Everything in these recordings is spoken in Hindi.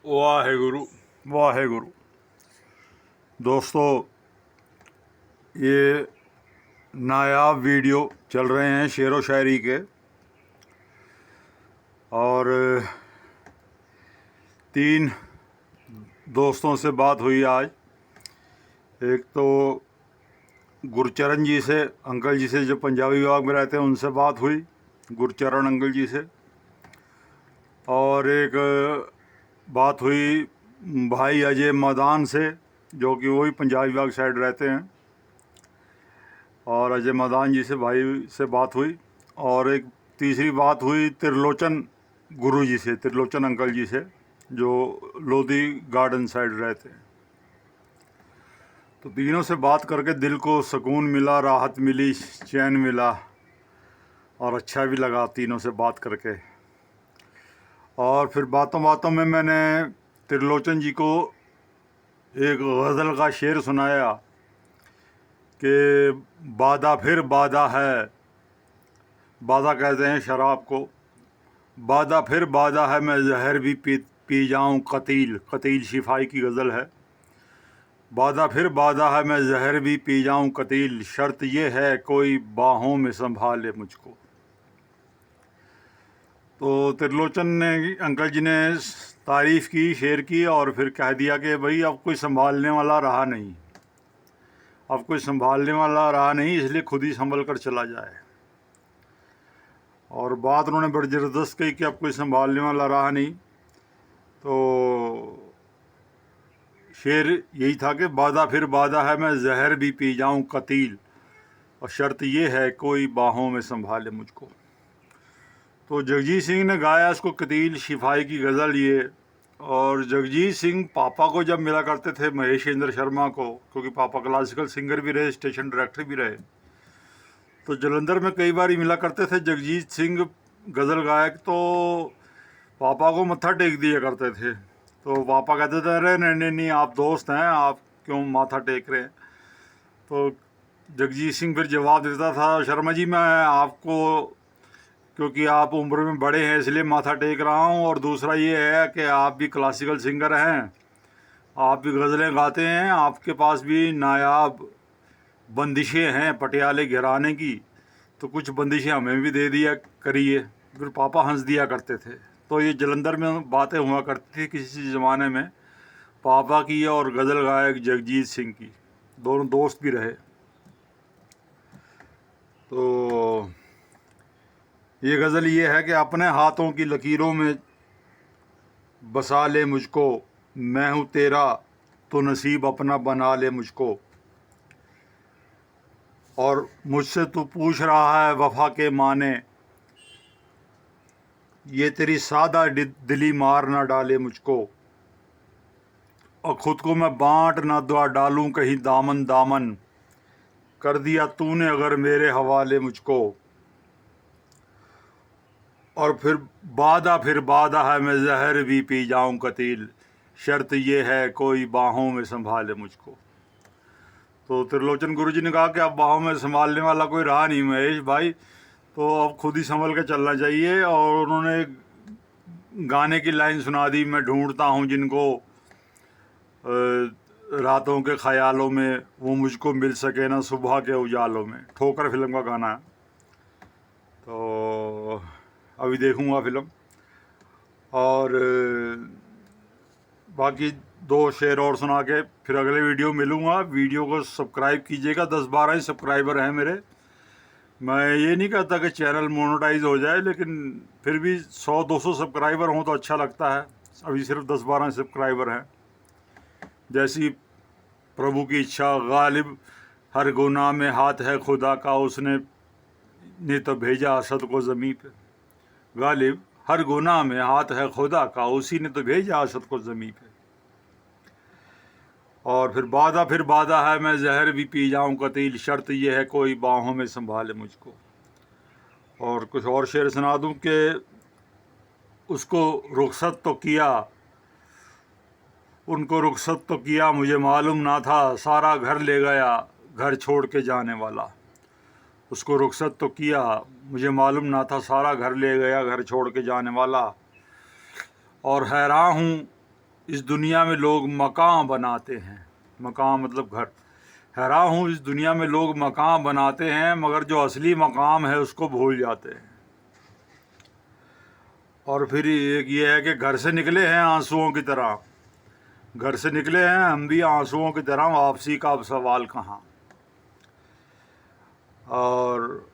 वाहेगुरु वाहेगुरु। दोस्तों, ये नायाब वीडियो चल रहे हैं शेर व शायरी के, और 3 दोस्तों से बात हुई आज। एक तो गुरचरण जी से, अंकल जी से, जो पंजाबी विभाग में रहते हैं, उनसे बात हुई, गुरचरण अंकल जी से। और एक बात हुई भाई अजय मैदान से, जो कि वही पंजाबी विभाग साइड रहते हैं, और अजय मैदान जी से, भाई से बात हुई। और एक तीसरी बात हुई त्रिलोचन गुरु जी से, त्रिलोचन अंकल जी से, जो लोधी गार्डन साइड रहते हैं। तो तीनों से बात करके दिल को सुकून मिला, राहत मिली, चैन मिला, और अच्छा भी लगा तीनों से बात करके। और फिर बातों बातों में मैंने त्रिलोचन जी को एक गज़ल का शेर सुनाया कि बादा फिर बादा है, बादा कहते हैं शराब को, बादा फिर बादा है, मैं जहर भी पी जाऊं कतील, कतील शिफाई की गज़ल है। बादा फिर बादा है, मैं जहर भी पी जाऊं कतील, शर्त ये है कोई बाहों में संभाले मुझको। तो त्रिलोचन ने, अंकल जी ने तारीफ़ की शेर की, और फिर कह दिया कि भाई अब कोई संभालने वाला रहा नहीं, अब कोई संभालने वाला रहा नहीं, इसलिए खुद ही संभल कर चला जाए। और बात उन्होंने बड़ी ज़बरदस्त कही कि अब कोई संभालने वाला रहा नहीं। तो शेर यही था कि बादा फिर बादा है, मैं जहर भी पी जाऊं कतील, और शर्त ये है कोई बाहों में संभाले मुझको। तो जगजीत सिंह ने गाया इसको, कतील शिफाई की गज़ल ये। और जगजीत सिंह पापा को जब मिला करते थे, महेशेंद्र शर्मा को, क्योंकि पापा क्लासिकल सिंगर भी रहे, स्टेशन डायरेक्टर भी रहे, तो जलंधर में कई बार ही मिला करते थे जगजीत सिंह गज़ल गायक। तो पापा को मत्था टेक दिया करते थे। तो पापा कहते थे अरे नहीं नहीं नहीं, आप दोस्त हैं, आप क्यों माथा टेक रहे हैं। तो जगजीत सिंह फिर जवाब देता था, शर्मा जी मैं आपको, क्योंकि आप उम्र में बड़े हैं इसलिए माथा टेक रहा हूँ, और दूसरा ये है कि आप भी क्लासिकल सिंगर हैं, आप भी गज़लें गाते हैं, आपके पास भी नायाब बंदिशें हैं पटियाले घराने की, तो कुछ बंदिशें हमें भी दे दिया करिए। फिर पापा हंस दिया करते थे। तो ये जलंधर में बातें हुआ करती थी किसी ज़माने में, पापा की और गज़ल गायक जगजीत सिंह की, दोनों दोस्त भी रहे। तो ये गज़ल ये है कि अपने हाथों की लकीरों में बसा ले मुझको, मैं हूँ तेरा तो नसीब अपना बना ले मुझको, और मुझसे तू पूछ रहा है वफ़ा के माने, ये तेरी सादा दिली मार ना डाले मुझको, और ख़ुद को मैं बांट ना डालूं कहीं दामन दामन, कर दिया तूने अगर मेरे हवाले मुझको। और फिर बादा है, मैं जहर भी पी जाऊं कतील, शर्त ये है कोई बाहों में संभाले मुझको। तो त्रिलोचन गुरु जी ने कहा कि अब बाहों में संभालने वाला कोई रहा नहीं महेश भाई, तो अब खुद ही संभल के चलना चाहिए। और उन्होंने गाने की लाइन सुना दी, मैं ढूंढता हूँ जिनको रातों के ख्यालों में, वो मुझको मिल सके ना सुबह के उजालों में। ठोकर फिल्म का गाना है, तो अभी देखूँगा फिल्म। और बाकी 2 शेर और सुना के फिर अगले वीडियो मिलूँगा। वीडियो को सब्सक्राइब कीजिएगा, 10-12 ही सब्सक्राइबर हैं मेरे। मैं ये नहीं कहता कि चैनल मोनेटाइज हो जाए, लेकिन फिर भी 100-200 सब्सक्राइबर हों तो अच्छा लगता है। अभी सिर्फ 10-12 सब्सक्राइबर हैं। जैसी प्रभु की इच्छा, गालिब हर गुनाह में हाथ है खुदा का, उसने ने तो भेजा असद को ज़मीं पे। गालिब हर गुनाह में हाथ है खुदा का, उसी ने तो भेजा असद को ज़मीं पे। और फिर बादा है, मैं जहर भी पी जाऊं कतील, शर्त यह है कोई बाहों में संभाले मुझको। और कुछ और शेर सुना दूं कि उसको रुखसत तो किया, उनको रुखसत तो किया, मुझे मालूम ना था, सारा घर ले गया घर छोड़ के जाने वाला। उसको रुखसत तो किया, मुझे मालूम ना था, सारा घर ले गया घर छोड़ के जाने वाला। और हैरान हूँ इस दुनिया में लोग मकान बनाते हैं, मकान मतलब घर। हैरान हूँ, इस दुनिया में लोग मकान बनाते हैं मगर जो असली मकाम है उसको भूल जाते हैं। और फिर एक ये है कि घर से निकले हैं आंसुओं की तरह, घर से निकले हैं हम भी आंसुओं की तरह, वापसी का अब सवाल कहाँ। और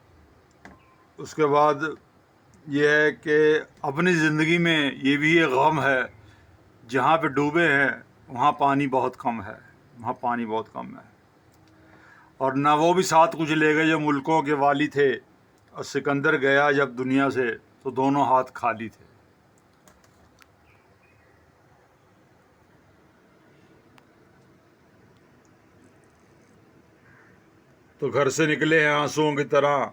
उसके बाद ये है कि अपनी ज़िंदगी में ये भी एक गम है, जहाँ पे डूबे हैं वहाँ पानी बहुत कम है, वहाँ पानी बहुत कम है। और ना वो भी साथ कुछ ले गए जो मुल्कों के वाली थे, और सिकंदर गया जब दुनिया से तो दोनों हाथ खाली थे। तो घर से निकले हैं आंसुओं की तरह,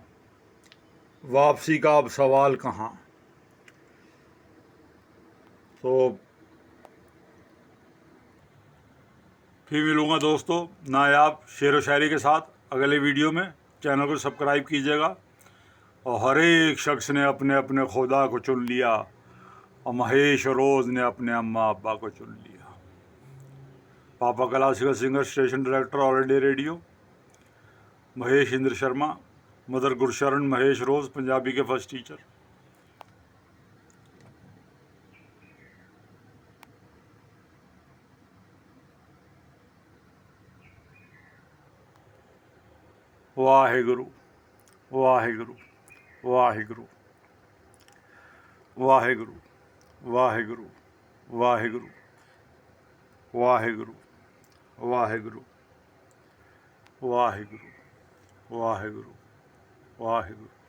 वापसी का अब सवाल कहाँ। तो फिर मिलूँगा दोस्तों नायाब शेर व शायरी के साथ अगले वीडियो में। चैनल को सब्सक्राइब कीजिएगा। और हर एक शख्स ने अपने अपने खुदा को चुन लिया, और महेश रोज़ ने अपने अम्मा अब्बा को चुन लिया। पापा classical singer, station director, All India Radio, Mahesh Indra Sharma. Mother Gursharan Mahesh Rose, Punjabi के फर्स्ट टीचर। वाहेगुरु, वाहेगुरु, वाहेगुरु, वाहेगुरु, वाहेगुरु, वाहेगुरु, वाहेगुरु, वाहेगुरु, वाहेगुरु, वाहेगुरु, वाहेगुरु।